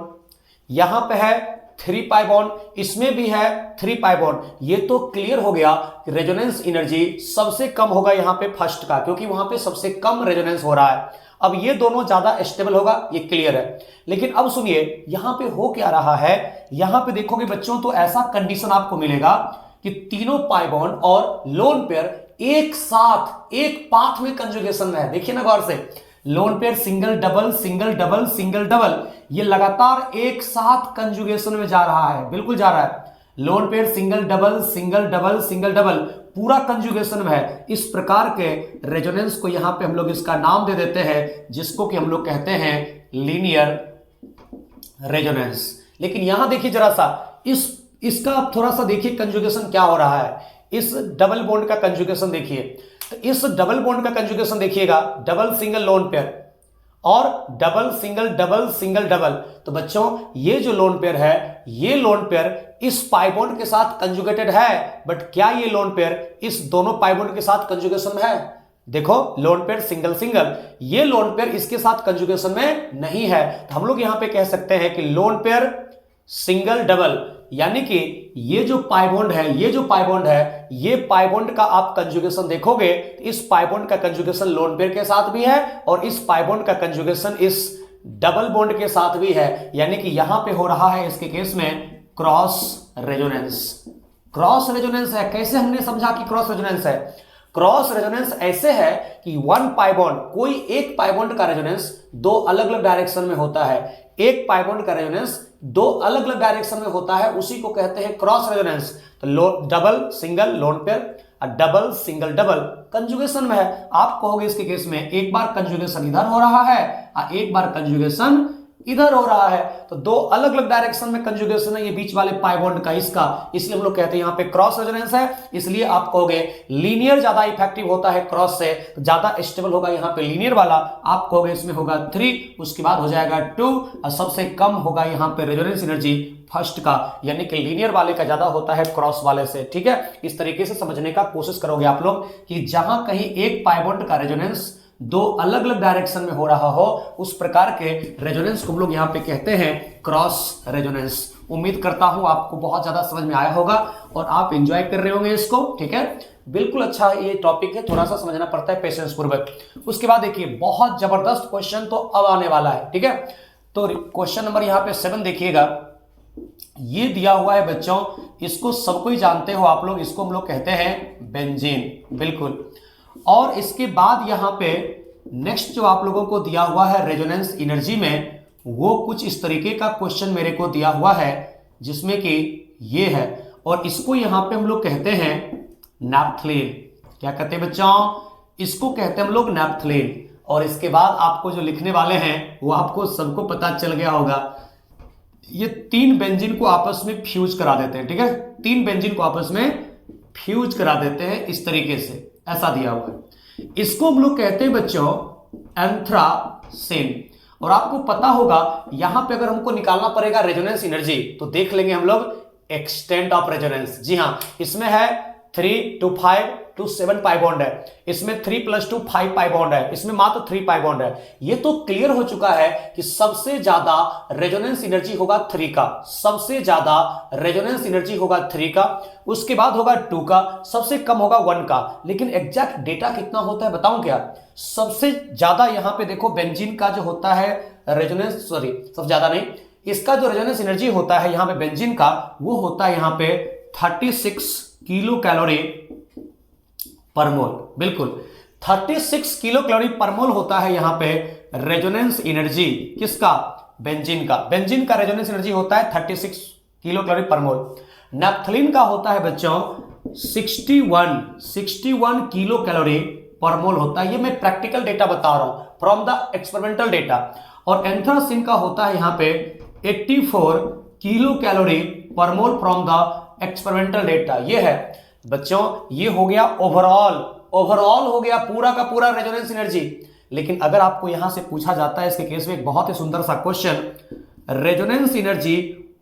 यहां पे है 3 पाई बॉन्ड, इसमें भी है 3 पाई बॉन्ड। ये तो क्लियर हो गया कि रेजोनेंस एनर्जी सबसे कम होगा यहां पे फर्स्ट का, क्योंकि वहां पे सबसे कम रेजोनेंस हो रहा है। अब ये दोनों ज्यादा स्टेबल होगा, ये क्लियर है। लेकिन अब सुनिए यहां पे हो क्या रहा है, यहां पे देखोगे बच्चों तो ऐसा कंडीशन आपको मिलेगा कि तीनों पाई बॉन्ड और लोन पेयर एक साथ एक पाथ में कंजुगेशन में है। देखिए ना गौर से, lone pair single double single double single double, ये लगातार एक साथ कंजुगेशन में जा रहा है, बिल्कुल जा रहा है। Lone pair single double single double single double पूरा कंजुगेशन में है। इस प्रकार के रेजोनेंस को यहां पे हम लोग इसका नाम दे देते हैं जिसको कि हम लोग कहते हैं लीनियर रेजोनेंस। लेकिन यहां देखिए जरा सा इसका आप थोड़ा सा देखिए कंजुगेशन क्या हो रहा है। इस डबल बॉन्ड का कंजुगेशन देखिए, तो इस डबल बॉन्ड का कंजुगेशन देखिएगा, डबल सिंगल लोन पेयर और double single double single double. तो बच्चों ये जो लोन पेयर है, ये लोन पेयर इस पाई बॉन्ड के साथ कंजुगेटेड है, बट क्या ये लोन पेयर इस दोनों पाई बॉन्ड के साथ कंजुगेशन में है? देखो लोन पेयर सिंगल सिंगल, ये लोन पेयर इसके साथ कंजुगेशन में नहीं है। तो हम लोग यहां पे कह सकते हैं कि लोन पेयर सिंगल डबल, यानी कि ये जो पाई बॉन्ड है, ये जो पाई बॉन्ड है, ये पाई बॉन्ड का आप कंजुगेशन देखोगे तो इस पाई बॉन्ड का कंजुगेशन लोन पेयर के साथ भी है और इस पाई बॉन्ड का कंजुगेशन इस डबल बॉन्ड के साथ भी है। यानी कि यहां पे हो रहा है इसके केस में क्रॉस रेजोनेंस। क्रॉस रेजोनेंस है। कैसे हमने समझा कि क्रॉस रेजोनेंस है? क्रॉस रेजोनेंस ऐसे है कि 1 पाई बॉन्ड, कोई एक पाई बॉन्ड का रेजोनेंस दो अलग अलग डायरेक्शन में होता है। एक पाई बॉन्ड का रेजोनेंस दो अलग अलग डायरेक्शन में होता है, उसी को कहते हैं क्रॉस रेजोनेंस। तो डबल सिंगल लोन पेयर और डबल सिंगल डबल कंजुगेशन में है। आप कहोगे इसके केस में एक बार कंजुगेशन इधर हो रहा है और एक बार कंजुगेशन इधर हो रहा है, तो दो अलग अलग डायरेक्शन में कंजुगेशन है ये बीच वाले पाई बॉन्ड का, इसका, इसलिए हम लोग कहते हैं यहां पे क्रॉस रेजोनेंस है। इसलिए आप कहोगे लीनियर ज्यादा इफेक्टिव होता है क्रॉस से, तो ज्यादा स्टेबल होगा यहां पे लीनियर वाला। आप कहोगे इसमें होगा 3, उसके बाद हो जाएगा 2 और सबसे कम होगा यहां पे रेजोनेंस एनर्जी फर्स्ट का, यानी कि लीनियर वाले का ज्यादा होता है क्रॉस वाले से। ठीक है, इस तरीके से समझने का कोशिश करोगे आप लोग कि जहां कहीं एक पाई बॉन्ड का रेजोनेंस दो अलग अलग डायरेक्शन में हो रहा हो, उस प्रकार के रेजोनेंस को हम लोग यहां पे कहते हैं क्रॉस रेजोनेंस। उम्मीद करता हूं आपको बहुत ज्यादा समझ में आया होगा और आप एंजॉय कर रहे होंगे इसको। ठीक है, बिल्कुल अच्छा ये टॉपिक है, थोड़ा सा समझना पड़ता है पेशेंस पूर्वक। उसके बाद देखिए बहुत जबरदस्त क्वेश्चन तो अब आने वाला है। ठीक है, तो क्वेश्चन नंबर यहां पे 7 देखिएगा, ये दिया हुआ है बच्चों, इसको सबको ही जानते हो आप लोग, इसको हम लोग कहते हैं बेंजीन, बिल्कुल। और इसके बाद यहां पे नेक्स्ट जो आप लोगों को दिया हुआ है रेजोनेंस एनर्जी में, वो कुछ इस तरीके का क्वेश्चन मेरे को दिया हुआ है, जिसमें कि ये है, और इसको यहां पे हम लोग कहते हैं नैप्थलीन। क्या कहते हैं बच्चों? इसको कहते हैं हम लोग नैप्थलीन। और इसके बाद आपको जो लिखने वाले हैं वो आपको सबको पता चल गया होगा, ये 3 बेंजीन को आपस में फ्यूज करा देते हैं, ठीक है, 3 बेंजीन को आपस में फ्यूज करा देते हैं इस तरीके से, ऐसा दिया हुआ है। इसको हम लोग कहते हैं बच्चों एंथ्रासीन। और आपको पता होगा यहां पे अगर हमको निकालना पड़ेगा रेजोनेंस एनर्जी, तो देख लेंगे हम लोग एक्सटेंट ऑफ रेजोनेंस। जी हां, इसमें है 3 to 5 to 7 पाई बॉन्ड है, इसमें 3 + 2 5 पाई बॉन्ड है, इसमें मात्र 3 पाई बॉन्ड है। ये तो क्लियर हो चुका है कि सबसे ज्यादा रेजोनेंस एनर्जी होगा 3 का, सबसे ज्यादा रेजोनेंस एनर्जी होगा 3 का, उसके बाद होगा 2 का, सबसे कम होगा 1 का। लेकिन एग्जैक्ट डेटा कितना होता है बताऊं क्या? सबसे ज्यादा यहां पे देखो बेंजीन का जो होता है रेजोनेंस, सॉरी सबसे ज्यादा नहीं, इसका जो रेजोनेंस एनर्जी होता है यहां पे बेंजीन का, वो होता है यहां पे 36 किलो कैलोरी पर मोल, बिल्कुल 36 किलो कैलोरी पर मोल होता है यहां पे रेजोनेंस एनर्जी किसका? बेंजीन का। बेंजीन का रेजोनेंस एनर्जी होता है 36 किलो कैलोरी पर मोल। नैप्थलीन का होता है बच्चों 61 किलो कैलोरी पर मोल होता है। ये मैं प्रैक्टिकल डेटा बता रहा हूं फ्रॉम द एक्सपेरिमेंटल डेटा। और एंथ्रासीन का होता है यहां पे 84 किलो कैलोरी पर मोल फ्रॉम द एक्सपेरिमेंटल डेटा। ये है बच्चों, ये हो गया ओवरऑल हो गया पूरा का पूरा रेजोनेंस एनर्जी। लेकिन अगर आपको यहां से पूछा जाता है इसके केस में एक बहुत ही सुंदर सा क्वेश्चन, रेजोनेंस एनर्जी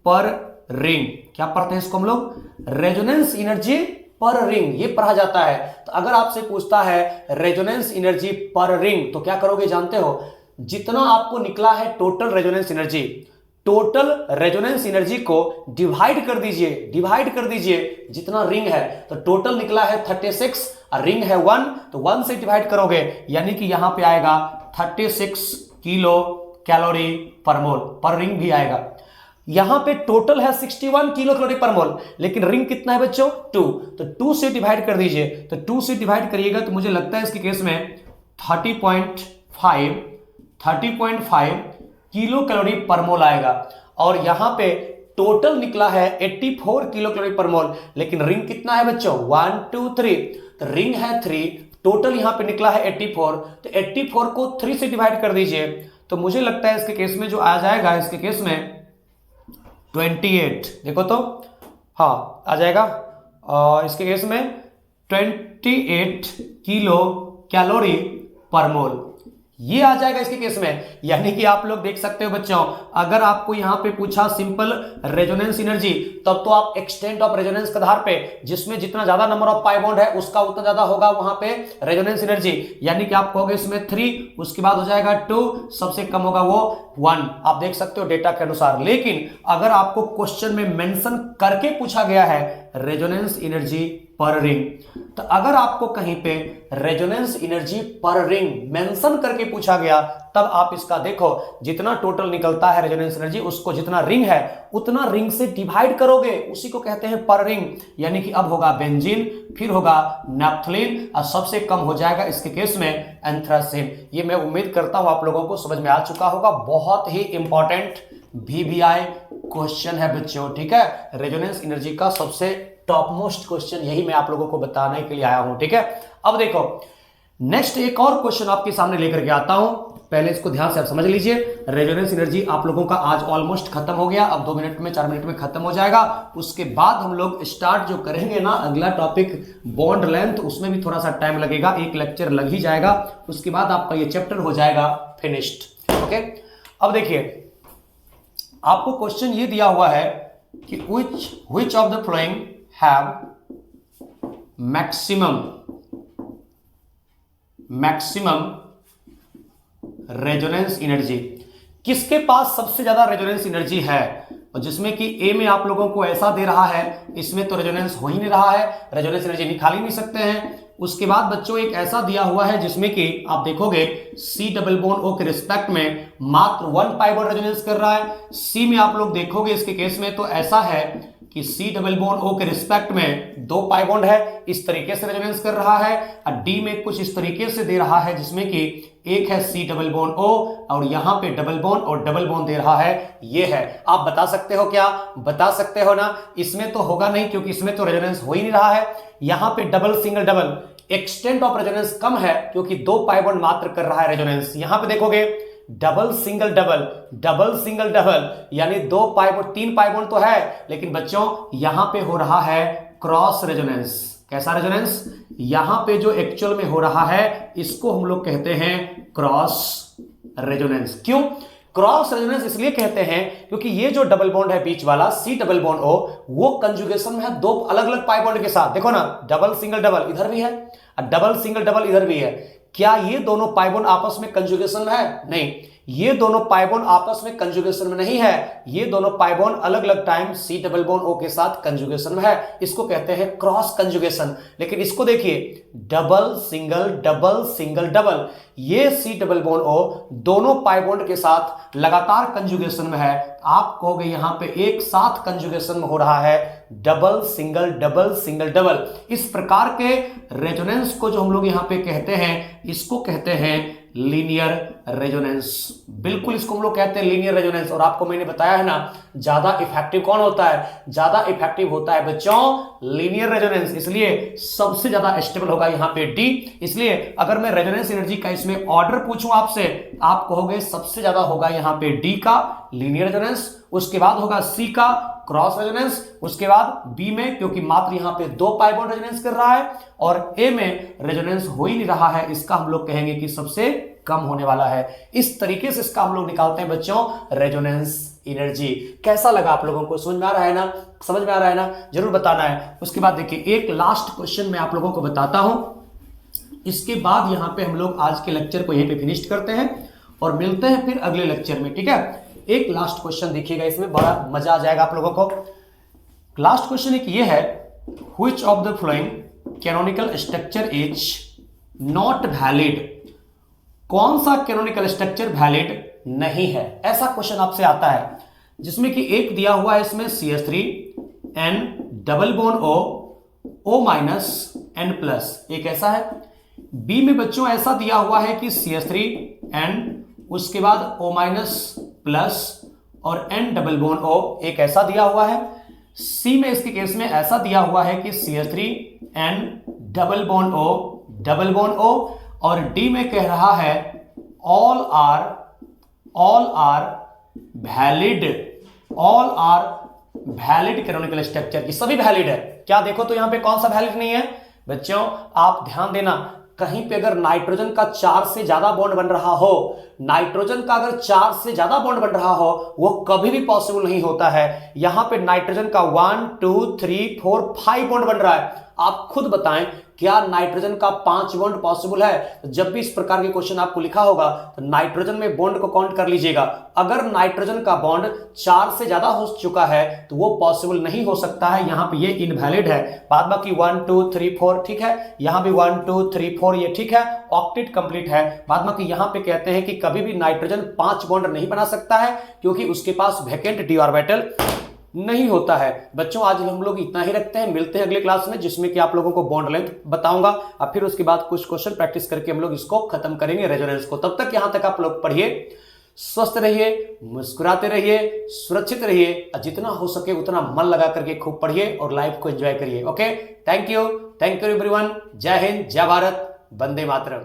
पर रिंग, क्या पढ़ते हैं इसको हम लोग? रेजोनेंस एनर्जी पर रिंग, ये पढ़ा जाता है। तो अगर आपसे पूछता है रेजोनेंस एनर्जी पर रिंग, तो क्या करोगे जानते हो? जितना आपको निकला है total resonance energy, total resonance energy को डिवाइड कर दीजिए जितना रिंग है। तो टोटल निकला है 36 और रिंग है 1, तो 1 से डिवाइड करोगे, यानी कि यहां पे आएगा 36 किलो कैलोरी पर मोल, पर रिंग भी आएगा। यहां पे टोटल है 61 किलो कैलोरी पर मोल, लेकिन रिंग कितना है बच्चों? 2, तो 2 से डिवाइड कर दीजिए। तो 2 से डिवाइड करिएगा तो मुझे लगता है इसके केस में 30.5 किलो कैलोरी पर मोल आएगा। और यहां पे टोटल निकला है 84 किलो कैलोरी पर मोल, लेकिन रिंग कितना है बच्चों? 1 2 3, तो रिंग है 3, टोटल यहां पे निकला है 84, तो 84 को 3 से डिवाइड कर दीजिए। तो मुझे लगता है इसके केस में जो आ जाएगा, इसके केस में 28, देखो तो हाँ आ जाएगा, और इसके केस में 28 किलो कैलोरी पर मोल, ये आ जाएगा इसके केस में। यानी कि आप लोग देख सकते हो बच्चों, अगर आपको यहां पे पूछा सिंपल रेजोनेंस एनर्जी, तब तो आप एक्सटेंट ऑफ रेजोनेंस के आधार पे, जिसमें जितना ज्यादा नंबर ऑफ पाई बॉन्ड है उसका उतना ज्यादा होगा वहां पे रेजोनेंस एनर्जी। यानी कि आप कहोगे इसमें 3, उसके बाद हो जाएगा 2, सबसे कम होगा वो 1, आप देख सकते हो डेटा के अनुसार। लेकिन अगर आपको क्वेश्चन में मेंशन करके पूछा गया है रेजोनेंस एनर्जी पर रिंग, तो अगर आपको कहीं पे रेजोनेंस एनर्जी पर रिंग मेंशन करके पूछा गया, तब आप इसका देखो जितना टोटल निकलता है रेजोनेंस एनर्जी, उसको जितना रिंग है उतना रिंग से डिवाइड करोगे, उसी को कहते हैं पर रिंग। यानी कि अब होगा बेंजीन, फिर होगा नैप्थलीन, और सबसे कम हो जाएगा इसके केस में एंथ्रासीन। ये मैं उम्मीद करता हूं आप लोगों को समझ में आ चुका होगा। बहुत ही इंपॉर्टेंट VVI क्वेश्चन है बच्चों, ठीक है, रेजोनेंस एनर्जी का सबसे टॉप मोस्ट क्वेश्चन, यही मैं आप लोगों को बताने के लिए आया हूं, ठीक है। अब देखो नेक्स्ट एक और क्वेश्चन आपके सामने लेकर के आता हूं, पहले इसको ध्यान से आप समझ लीजिए। रेजोनेंस एनर्जी आप लोगों का आज ऑलमोस्ट खत्म हो गया, अब 2 मिनट में 4 मिनट में खत्म हो जाएगा। उसके बाद हम लोग स्टार्ट जो करेंगे ना अगला टॉपिक बॉन्ड लेंथ, उसमें भी थोड़ा सा टाइम लगेगा, एक लेक्चर लग ही जाएगा, उसके बाद आपका ये चैप्टर हो जाएगा फिनिश्ड, ओके। अब देखिए आपको क्वेश्चन ये दिया हुआ है कि which of the following have maximum resonance energy, किसके पास सबसे ज्यादा रेजोनेंस एनर्जी है? और जिसमें कि ए में आप लोगों को ऐसा दे रहा है, इसमें तो रेजोनेंस हो ही नहीं रहा है, रेजोनेंस एनर्जी निकाल ही नहीं सकते हैं। उसके बाद बच्चों एक ऐसा दिया हुआ है जिसमें कि आप देखोगे C डबल बॉन्ड O के रिस्पेक्ट में मात्र 1 पाई बॉन्ड रेजोनेंस कर रहा है। C में आप लोग देखोगे इसके केस में तो ऐसा है कि C डबल बॉन्ड O के रिस्पेक्ट में 2 पाई बॉन्ड है, इस तरीके से रेजोनेंस कर रहा है। और D में कुछ इस तरीके से दे रहा है जिसमें कि एक है C डबल बॉन्ड O और यहां पे डबल बॉन्ड और डबल बॉन्ड दे रहा है, ये है। आप बता सकते हो क्या? बता सकते हो ना? इसमें तो होगा नहीं क्योंकि इसमें तो रेजोनेंस हो ही नहीं रहा है। यहां पे double single double extent of resonance कम है क्योंकि 2 पाई बॉन्ड मात्र कर रहा है रेजोनेंस। यहां पे देखोगे double single double, double single double यानी 2 पाई बॉन्ड, 3 पाई बॉन्ड तो है, लेकिन बच्चों यहां पे हो रहा है क्रॉस रेजोनेंस। कैसा रेजोनेंस? यहां पे जो एक्चुअल में हो रहा है इसको हम लोग कहते हैं क्रॉस रेजोनेंस। क्यों क्रॉस रेजोनेंस? इसलिए कहते हैं क्योंकि ये जो डबल बॉन्ड है बीच वाला C डबल बॉन्ड O, वो कंजुगेशन में है 2 अलग अलग पाई बॉन्ड के साथ। देखो ना, डबल सिंगल डबल इधर भी है और डबल सिंगल डबल इधर भी है। क्या ये दोनों पाई बॉन्ड आपस में कंजुगेशन में है? नहीं, ये दोनों पाई बॉन्ड आपस में कंजुगेशन में नहीं है। ये दोनों पाई बॉन्ड अलग अलग time C double bond O के साथ कंजुगेशन में है। इसको कहते हैं क्रॉस कंजुगेशन। लेकिन इसको देखिए, double single double single double, ये C डबल बॉन्ड O दोनों पाई बॉन्ड के साथ लगातार कंजुगेशन में है। आप कहोगे यहां पे एक साथ कंजुगेशन में हो रहा है double single double single double. इस प्रकार के रेजोनेंस को जो हम लोग यहां पे कहते हैं, इसको कहते हैं लीनियर रेजोनेंस। बिल्कुल इसको हम लोग कहते हैं लीनियर रेजोनेंस। और आपको मैंने बताया है ना, ज्यादा इफेक्टिव कौन होता है? ज्यादा इफेक्टिव होता है बच्चों लीनियर रेजोनेंस। इसलिए सबसे ज्यादा स्टेबल होगा यहां पे D। इसलिए अगर मैं रेजोनेंस एनर्जी का इसमें ऑर्डर पूछूं आपसे, आप कहोगे सबसे ज्यादा होगा यहां पे D का लीनियर रेजोनेंस, उसके बाद होगा C का क्रॉस रेजोनेंस, उसके बाद B में क्योंकि मात्र यहां पे 2 पाई बॉन्ड रेजोनेंस कर रहा है, और A में रेजोनेंस हो ही नहीं रहा है, इसका हम लोग कहेंगे कि सबसे कम होने वाला है। इस तरीके से इसका हम लोग निकालते हैं बच्चों रेजोनेंस एनर्जी। कैसा लगा आप लोगों को? समझ में आ रहा है ना? समझ में आ रहा है ना? जरूर बताना है। उसके बाद देखिए एक लास्ट क्वेश्चन मैं आप लोगों को बताता हूं, इसके बाद यहां पे हम लोग आज के लेक्चर को यहीं पे फिनिश करते हैं और मिलते हैं फिर अगले लेक्चर में, ठीक है? एक लास्ट क्वेश्चन देखिएगा, इसमें बड़ा मजा आ जाएगा आप लोगों को। लास्ट क्वेश्चन एक ये है, which of the following canonical structure is not valid? कौन सा कैनोनिकल स्ट्रक्चर वैलिड नहीं है? ऐसा क्वेश्चन आपसे आता है जिसमें कि एक दिया हुआ है इसमें CH3 N double bond O O minus N plus, एक ऐसा है। B में बच्चों ऐसा दिया हुआ है कि CH3 N उसके बाद O माइनस प्लस और N डबल बॉन्ड O, एक ऐसा दिया हुआ है। C में इसके केस में ऐसा दिया हुआ है कि CH3 N double bond O double bond O, और D में कह रहा है all are valid, all are valid canonical structure की सभी वैलिड है। क्या देखो तो यहां पे कौन सा वैलिड नहीं है बच्चों? आप ध्यान देना, कहीं पे अगर नाइट्रोजन का 4 से ज्यादा बॉन्ड बन रहा हो, नाइट्रोजन का अगर 4 से ज्यादा बॉन्ड बन रहा हो, वो कभी भी पॉसिबल नहीं होता है। यहां पे नाइट्रोजन का 1 2 3 4 5 बॉन्ड बन रहा है। आप खुद बताएं क्या नाइट्रोजन का 5 बॉन्ड पॉसिबल है? तो जब भी इस प्रकार के क्वेश्चन आपको लिखा होगा तो नाइट्रोजन में बॉन्ड को काउंट कर लीजिएगा। अगर नाइट्रोजन का बॉन्ड 4 से ज्यादा हो चुका है तो वो पॉसिबल नहीं हो सकता है, यहां पे ये इनवैलिड है। बाद बाकी 1 2 3 4 ठीक है, यहां भी 1 2 3 4 ये ठीक है, ऑक्टेट कंप्लीट है। बाद बाकी यहां पे कहते हैं कि कभी भी नाइट्रोजन 5 बॉन्ड नहीं बना सकता है क्योंकि उसके पास वैकेंट डी ऑर्बिटल नहीं होता है। बच्चों आज हम लोग इतना ही रखते हैं, मिलते हैं अगले क्लास में जिसमें कि आप लोगों को बॉन्ड लेंथ बताऊंगा और फिर उसके बाद कुछ क्वेश्चन प्रैक्टिस करके हम लोग इसको खत्म करेंगे रेजोनेंस को। तब तक यहां तक आप लोग पढ़िए, स्वस्थ रहिए, मुस्कुराते रहिए, सुरक्षित रहिए और जितना हो सके उतना मन लगा करके खूब पढ़िए और लाइफ को एंजॉय करिए। Okay, thank you everyone. जय हिंद, जय भारत, वंदे मातरम।